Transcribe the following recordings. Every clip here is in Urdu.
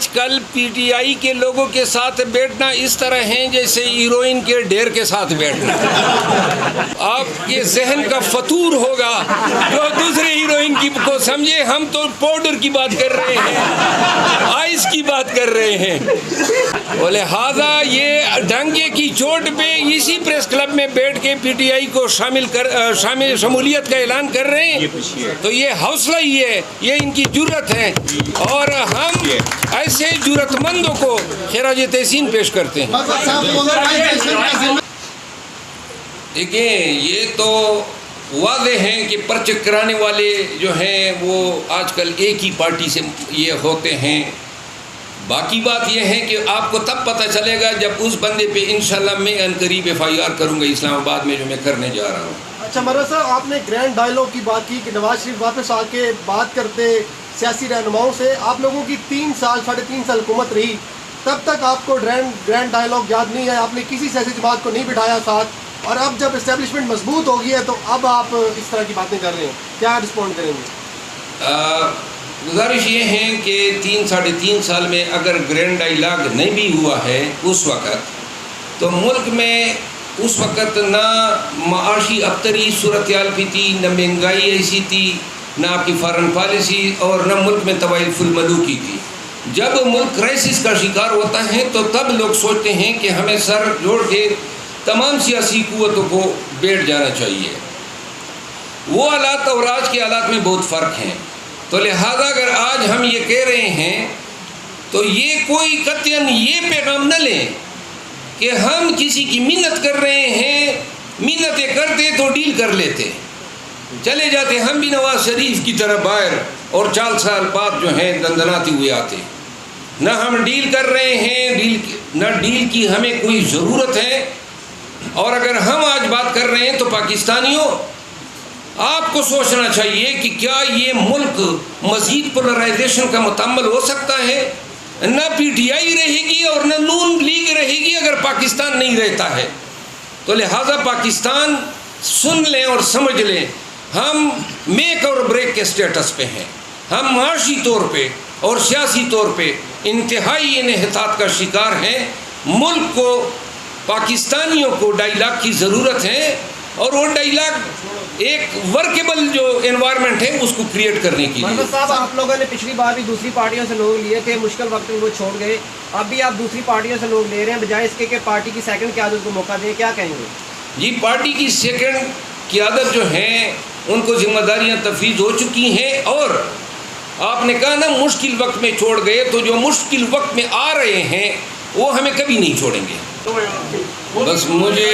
آج کل پی ٹی آئی کے لوگوں کے ساتھ بیٹھنا اس طرح ہیں جیسے ہیروئن کے ڈھیر کے ساتھ بیٹھنا. آپ کے ذہن کا فطور ہوگا جو دوسرے ہیروئن کو سمجھے. ہم تو پاؤڈر کی بات کر رہے ہیں, آئس کی بات کر رہے ہیں. لہذا یہ ڈنگے کی چوٹ پہ اسی پریس کلب میں بیٹھ کے پی ٹی آئی کو شمولیت کا اعلان کر رہے ہیں, تو یہ حوصلہ ہی ہے, یہ ان کی جرت ہے, اور ہم ایسے جرت مندوں کو خراج تحسین پیش کرتے ہیں. دیکھیں, یہ تو واضح ہیں کہ پرچہ کرانے والے جو ہیں وہ آج کل ایک ہی پارٹی سے یہ ہوتے ہیں. باقی بات یہ ہے کہ آپ کو تب پتہ چلے گا جب اس بندے پہ انشاءاللہ میں عنقریب FIR کروں گا اسلام آباد میں, جو میں کرنے جا رہا ہوں. اچھا مرزا صاحب, آپ نے گرینڈ ڈائیلاگ کی بات کی کہ نواز شریف واپس آ کے بات کرتے سیاسی رہنماؤں سے. آپ لوگوں کی 3 سال 3.5 سال حکومت رہی, تب تک آپ کو گرینڈ ڈائیلاگ یاد نہیں ہے, آپ نے کسی سیاسی جماعت کو نہیں بٹھایا ساتھ, اور اب جب اسٹیبلشمنٹ مضبوط ہو گئی ہے تو اب آپ اس طرح کی باتیں کر رہے ہیں, کیا رسپونڈ کریں گے؟ گزارش یہ ہے کہ 3-3.5 سال میں اگر گرینڈ ڈائیلاگ نہیں بھی ہوا ہے اس وقت, تو ملک میں اس وقت نہ معاشی ابتری صورتحال بھی تھی, نہ مہنگائی ایسی تھی, نہ آپ کی فارن پالیسی, اور نہ ملک میں طوائف الملوکی تھی. جب ملک کرائسس کا شکار ہوتا ہے تو تب لوگ سوچتے ہیں کہ ہمیں سر جوڑ کے تمام سیاسی قوتوں کو بیٹھ جانا چاہیے. وہ حالات اور آج کے حالات میں بہت فرق ہیں. تو لہذا اگر آج ہم یہ کہہ رہے ہیں تو یہ کوئی قطعاً یہ پیغام نہ لیں کہ ہم کسی کی منت کر رہے ہیں, منتیں کرتے تو ڈیل کر لیتے, چلے جاتے ہم بھی نواز شریف کی طرح باہر, اور 4 سال بعد جو ہیں دندناتے ہوئے آتے. نہ ہم ڈیل کر رہے ہیں, نہ ڈیل کی ہمیں کوئی ضرورت ہے. اور اگر ہم آج بات کر رہے ہیں تو پاکستانیوں, آپ کو سوچنا چاہیے کہ کیا یہ ملک مزید پولرائزیشن کا متحمل ہو سکتا ہے؟ نہ پی ٹی آئی رہے گی اور نہ نون لیگ رہے گی اگر پاکستان نہیں رہتا ہے. تو لہٰذا پاکستان سن لیں اور سمجھ لیں, ہم میک اور بریک کے سٹیٹس پہ ہیں. ہم معاشی طور پہ اور سیاسی طور پہ انتہائی انحطاط کا شکار ہیں. ملک کو, پاکستانیوں کو ڈائیلاگ کی ضرورت ہے, اور وہ ڈائیلاگ ایک ورکیبل جو انوائرمنٹ ہے اس کو کریٹ کرنے کی لیے. صاحب, آپ لوگوں نے پچھلی بار بھی دوسری پارٹیوں سے لوگ لیے تھے, مشکل وقت میں وہ چھوڑ گئے, اب بھی آپ دوسری پارٹیوں سے لوگ لے رہے ہیں, بجائے اس کے کہ پارٹی کی سیکنڈ قیادت کو موقع دیں, کیا کہیں گے؟ جی, پارٹی کی سیکنڈ قیادت جو ہیں ان کو ذمہ داریاں تفویض ہو چکی ہیں, اور آپ نے کہا نا مشکل وقت میں چھوڑ گئے, تو جو مشکل وقت میں آ رہے ہیں وہ ہمیں کبھی نہیں چھوڑیں گے. بس مجھے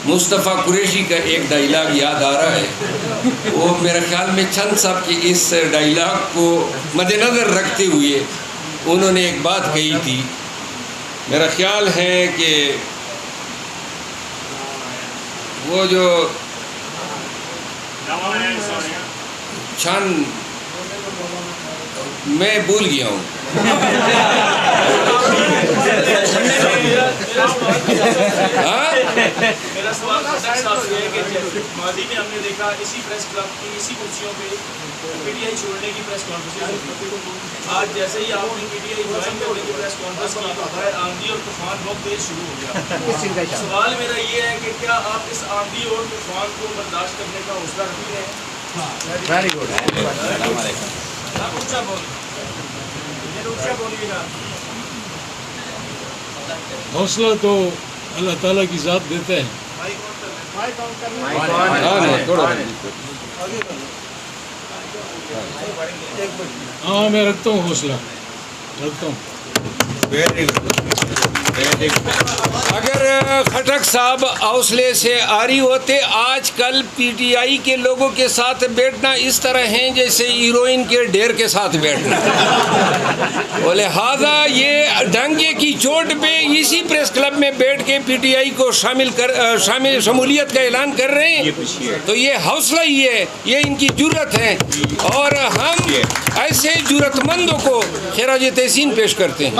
مصطفیٰ قریشی کا ایک ڈائیلاگ یاد آ رہا ہے. وہ میرے خیال میں چند صاحب کے اس ڈائیلاگ کو مد نظر رکھتے ہوئے انہوں نے ایک بات کہی تھی. میرا خیال ہے کہ وہ جو چند میں بھول گیا ہوں. میرا سوال صاحب یہ ہے کہ ماضی میں ہم نے دیکھا اسی پریس کلب کی اسی کرسیوں پہ پی ٹی آئی چھوڑنے کی پریس کانفرنس. آج جیسے ہی آپ نے پی ٹی آئی جوائن کرنے کی پریس کانفرنس کی تو ہمارے آندھی اور طوفان بہت تیز شروع ہو گیا. سوال میرا یہ ہے کہ کیا آپ اس آندھی اور طوفان کو برداشت کرنے کا حوصلہ رکھتے ہیں؟ Very good. آپ اونچا بولیے گا. حوصلہ تو اللہ تعالیٰ کی ذات دیتے ہیں. ہاں, میں رکھتا ہوں حوصلہ, رکھتا ہوں. اگر خٹک صاحب حوصلے سے آری ہوتے, آج کل پی ٹی آئی کے لوگوں کے ساتھ بیٹھنا اس طرح ہیں جیسے ہیروئن کے ڈھیر کے ساتھ بیٹھنا. لہذا یہ ڈنگے کی چوٹ پہ اسی پریس کلب میں بیٹھ کے پی ٹی آئی کو شمولیت کا اعلان کر رہے ہیں, تو یہ حوصلہ ہی ہے, یہ ان کی جرت ہے, اور ہم ایسے جرت مندوں کو خراج تحسین پیش کرتے ہیں.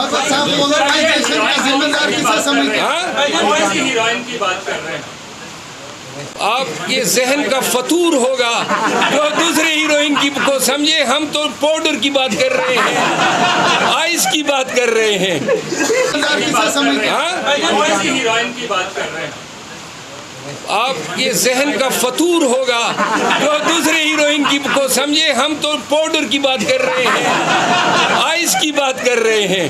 آپ کے ذہن کا فطور ہوگا جو دوسرے ہیروئن کو سمجھے. ہم تو پاؤڈر کی بات کر رہے ہیں, بات کر رہے ہیں؟ ہاں؟ ہیروئن کی بات کر رہے ہیں. آپ کے ذہن کا فطور ہوگا جو دوسرے ہیروئن کی کو سمجھے. ہم تو پاؤڈر کی بات کر رہے ہیں, آئس کی بات کر رہے ہیں.